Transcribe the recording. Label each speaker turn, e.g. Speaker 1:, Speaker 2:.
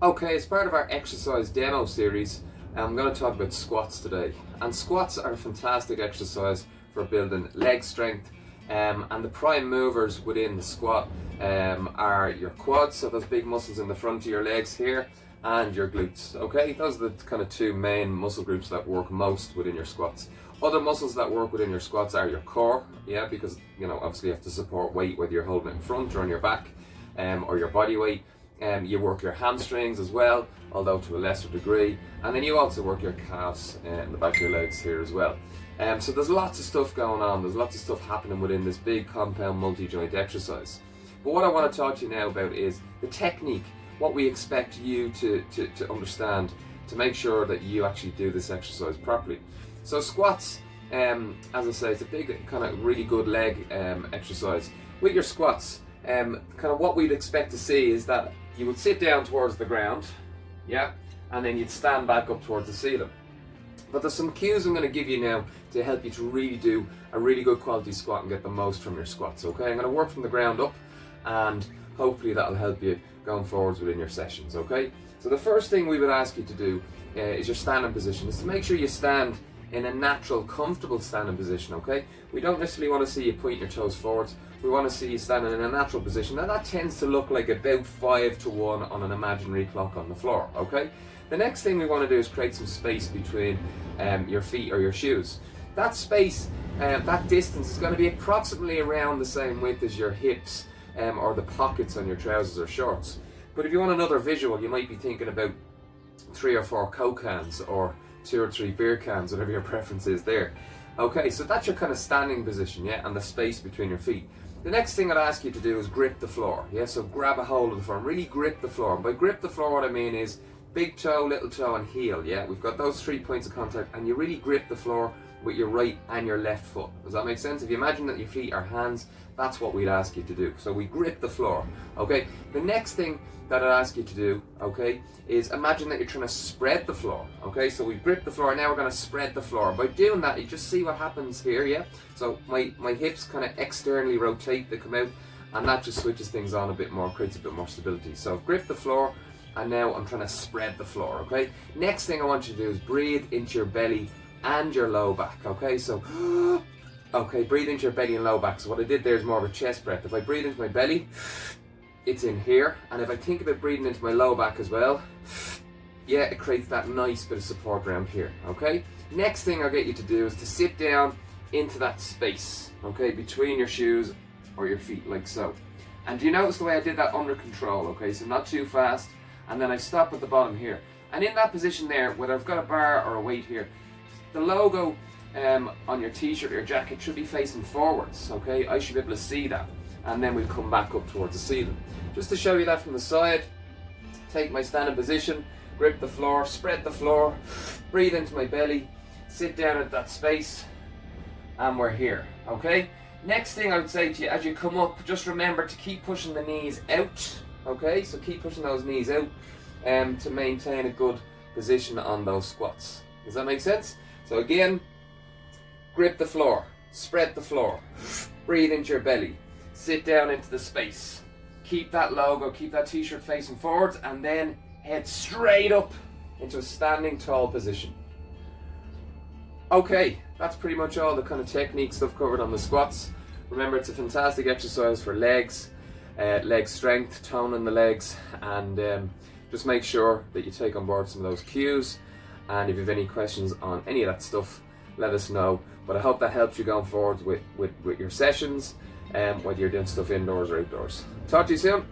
Speaker 1: Okay, as part of our exercise demo series, I'm going to talk about squats today. And squats are a fantastic exercise for building leg strength. And the prime movers within the squat are your quads, so those big muscles in the front of your legs here, and your glutes. Okay, those are the kind of two main muscle groups that work most within your squats. Other muscles that work within your squats are your core, yeah, because obviously you have to support weight whether you're holding it in front or on your back, or your body weight. You work your hamstrings as well, although to a lesser degree, and then you also work your calves in the back of your legs here as well. So there's lots of stuff going on, there's lots of stuff happening within this big compound multi-joint exercise. But what I want to talk to you now about is the technique, what we expect you to understand to make sure that you actually do this exercise properly. So squats, as I say, it's a big kind of really good leg exercise. With your squats, kind of what we'd expect to see is that you would sit down towards the ground, yeah, and then you'd stand back up towards the ceiling. But there's some cues I'm going to give you now to help you to really do a really good quality squat and get the most from your squats, okay? I'm going to work from the ground up, and hopefully that'll help you going forwards within your sessions, okay? So the first thing we would ask you to do is your standing position, is to make sure you stand in a natural, comfortable standing position, okay? We don't necessarily want to see you point your toes forwards. We want to see you standing in a natural position. Now that tends to look like about 5 to 1 on an imaginary clock on the floor, okay? The next thing we want to do is create some space between your feet or your shoes. That space, that distance is going to be approximately around the same width as your hips or the pockets on your trousers or shorts. But if you want another visual, you might be thinking about 3 or 4 Coke cans or 2 or 3 beer cans, whatever your preference is there. Okay, so that's your kind of standing position, yeah, and the space between your feet. The next thing I'd ask you to do is grip the floor, yeah, so grab a hold of the floor and really grip the floor. And by grip the floor, what I mean is big toe, little toe and heel, yeah, we've got those 3 points of contact, and you really grip the floor with your right and your left foot. Does that make sense? If you imagine that your feet are hands, that's what we'd ask you to do. So we grip the floor, okay? The next thing that I'd ask you to do, okay, is imagine that you're trying to spread the floor, okay? So we grip the floor, now we're gonna spread the floor. By doing that, you just see what happens here, yeah? So my hips kind of externally rotate, they come out, and that just switches things on a bit more, creates a bit more stability. So grip the floor, and now I'm trying to spread the floor, okay? Next thing I want you to do is breathe into your belly and your low back, okay? So, okay, breathe into your belly and low back. So what I did there is more of a chest breath. If I breathe into my belly, it's in here. And if I think about breathing into my low back as well, yeah, it creates that nice bit of support around here, okay? Next thing I'll get you to do is to sit down into that space, okay, between your shoes or your feet, like so. And do you notice the way I did that under control, okay? So not too fast, and then I stop at the bottom here. And in that position there, whether I've got a bar or a weight here, the logo on your t-shirt or your jacket should be facing forwards, okay? I should be able to see that. And then we'll come back up towards the ceiling. Just to show you that from the side, take my standing position, grip the floor, spread the floor, breathe into my belly, sit down at that space, and we're here, okay? Next thing I would say to you, as you come up, just remember to keep pushing the knees out, okay? So keep pushing those knees out to maintain a good position on those squats. Does that make sense? So again, grip the floor, spread the floor, breathe into your belly, sit down into the space, keep that logo, keep that t-shirt facing forwards, and then head straight up into a standing tall position. Okay, that's pretty much all the kind of technique stuff covered on the squats. Remember, it's a fantastic exercise for legs, leg strength, toning the legs, and just make sure that you take on board some of those cues. And if you have any questions on any of that stuff, let us know. But I hope that helps you going forward with your sessions, whether you're doing stuff indoors or outdoors. Talk to you soon.